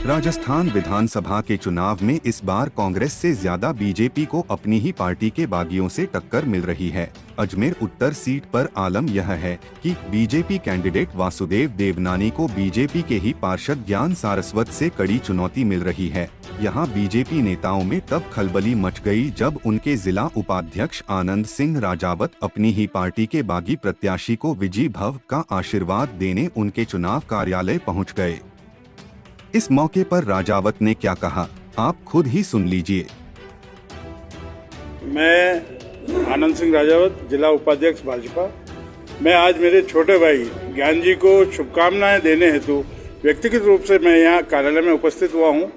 राजस्थान विधानसभा के चुनाव में इस बार कांग्रेस से ज्यादा बीजेपी को अपनी ही पार्टी के बागियों से टक्कर मिल रही है। अजमेर उत्तर सीट पर आलम यह है कि बीजेपी कैंडिडेट वासुदेव देवनानी को बीजेपी के ही पार्षद ज्ञान सारस्वत से कड़ी चुनौती मिल रही है। यहां बीजेपी नेताओं में तब खलबली मच गई जब उनके जिला उपाध्यक्ष आनंद सिंह राजावत अपनी ही पार्टी के बागी प्रत्याशी को विजयी भव का आशीर्वाद देने उनके चुनाव कार्यालय पहुँच गए। इस मौके पर राजावत ने क्या कहा, आप खुद ही सुन लीजिए। मैं आनंद सिंह राजावत, जिला उपाध्यक्ष भाजपा। मैं आज मेरे छोटे भाई ज्ञान जी को शुभकामनाएं देने हेतु व्यक्तिगत रूप से मैं यहाँ कार्यालय में उपस्थित हुआ हूँ।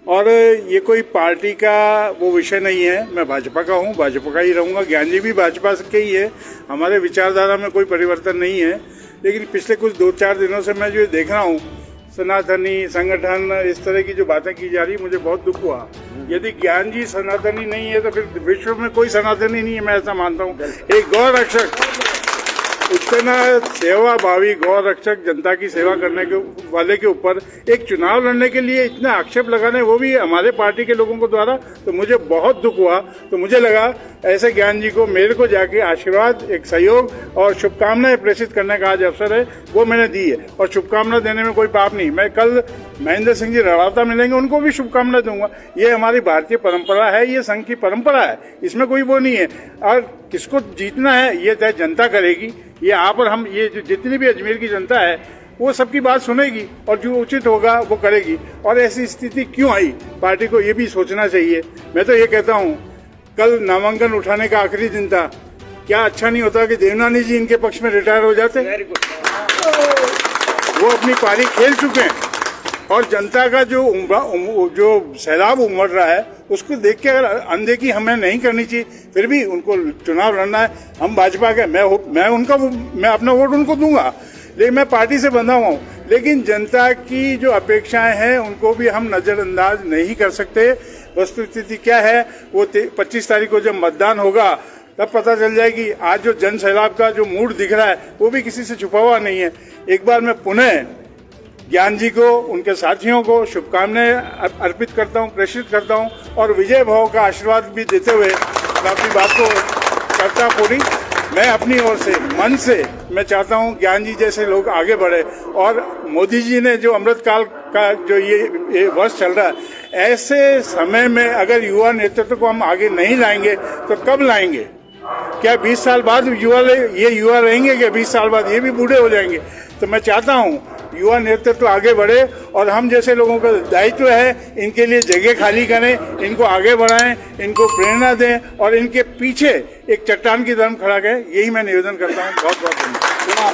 और ये कोई पार्टी का वो विषय नहीं है, मैं भाजपा का हूँ, भाजपा का ही रहूँगा। ज्ञान जी भी भाजपा के ही है, हमारे विचारधारा में कोई परिवर्तन नहीं है। लेकिन पिछले कुछ 2-4 दिनों से मैं जो देख रहा हूँ, सनातनी संगठन, इस तरह की जो बातें की जा रही, मुझे बहुत दुख हुआ। यदि ज्ञान जी सनातनी नहीं है तो फिर विश्व में कोई सनातनी नहीं है, मैं ऐसा मानता हूँ। एक गौ रक्षक, इतना सेवा भावी गौ रक्षक, जनता की सेवा करने के वाले के ऊपर एक चुनाव लड़ने के लिए इतना आक्षेप लगाने, वो भी हमारे पार्टी के लोगों को द्वारा, तो मुझे बहुत दुख हुआ। तो मुझे लगा ऐसे ज्ञान जी को मेरे को जाके आशीर्वाद, एक सहयोग और शुभकामनाएं प्रेषित करने का आज अवसर है, वो मैंने दी है। और शुभकामना देने में कोई पाप नहीं। मैं कल महेंद्र सिंह जी रड़ावता मिलेंगे, उनको भी शुभकामना दूंगा। ये हमारी भारतीय परंपरा है, ये संघ की परंपरा है, इसमें कोई वो नहीं है। और किसको जीतना है ये तय जनता करेगी। ये आप और हम, ये जितनी भी अजमेर की जनता है, वो सबकी बात सुनेगी और जो उचित होगा वो करेगी। और ऐसी स्थिति क्यों आई, पार्टी को ये भी सोचना चाहिए। मैं तो ये कहता हूँ, कल नामांकन उठाने का आखिरी दिन था, क्या अच्छा नहीं होता कि देवनानी जी इनके पक्ष में रिटायर हो जाते। वो अपनी पारी खेल चुके हैं और जनता का जो सैलाब उमड़ रहा है, उसको देख के अगर अनदेखी हमें नहीं करनी चाहिए। फिर भी उनको चुनाव लड़ना है, हम भाजपा के, मैं अपना वोट उनको दूंगा, लेकिन मैं पार्टी से बंधा हुआ हूँ। लेकिन जनता की जो अपेक्षाएं हैं उनको भी हम नजरअंदाज नहीं कर सकते। वस्तुस्थिति क्या है, वो 25 तारीख को जब मतदान होगा तब पता चल जाएगी। आज जो जन सैलाब का जो मूड दिख रहा है, वो भी किसी से छुपा हुआ नहीं है। एक बार मैं पुनः ज्ञान जी को, उनके साथियों को शुभकामनाएं अर्पित करता हूं, प्रेषित करता हूं और विजय भाव का आशीर्वाद भी देते हुए अपनी बात को करता पूरी। मैं अपनी ओर से, मन से मैं चाहता हूं ज्ञान जी जैसे लोग आगे बढ़े। और मोदी जी ने जो अमृतकाल का जो ये वर्ष चल रहा है, ऐसे समय में अगर युवा नेतृत्व को हम आगे नहीं लाएंगे तो कब लाएंगे? क्या 20 साल बाद ये युवा रहेंगे? क्या 20 साल बाद ये भी बूढ़े हो जाएंगे? तो मैं चाहता हूं युवा नेतृत्व आगे बढ़े और हम जैसे लोगों का दायित्व है, इनके लिए जगह खाली करें, इनको आगे बढ़ाएं, इनको प्रेरणा दें और इनके पीछे एक चट्टान की तरह खड़ा करें। यही मैं निवेदन करता हूं। बहुत बहुत धन्यवाद।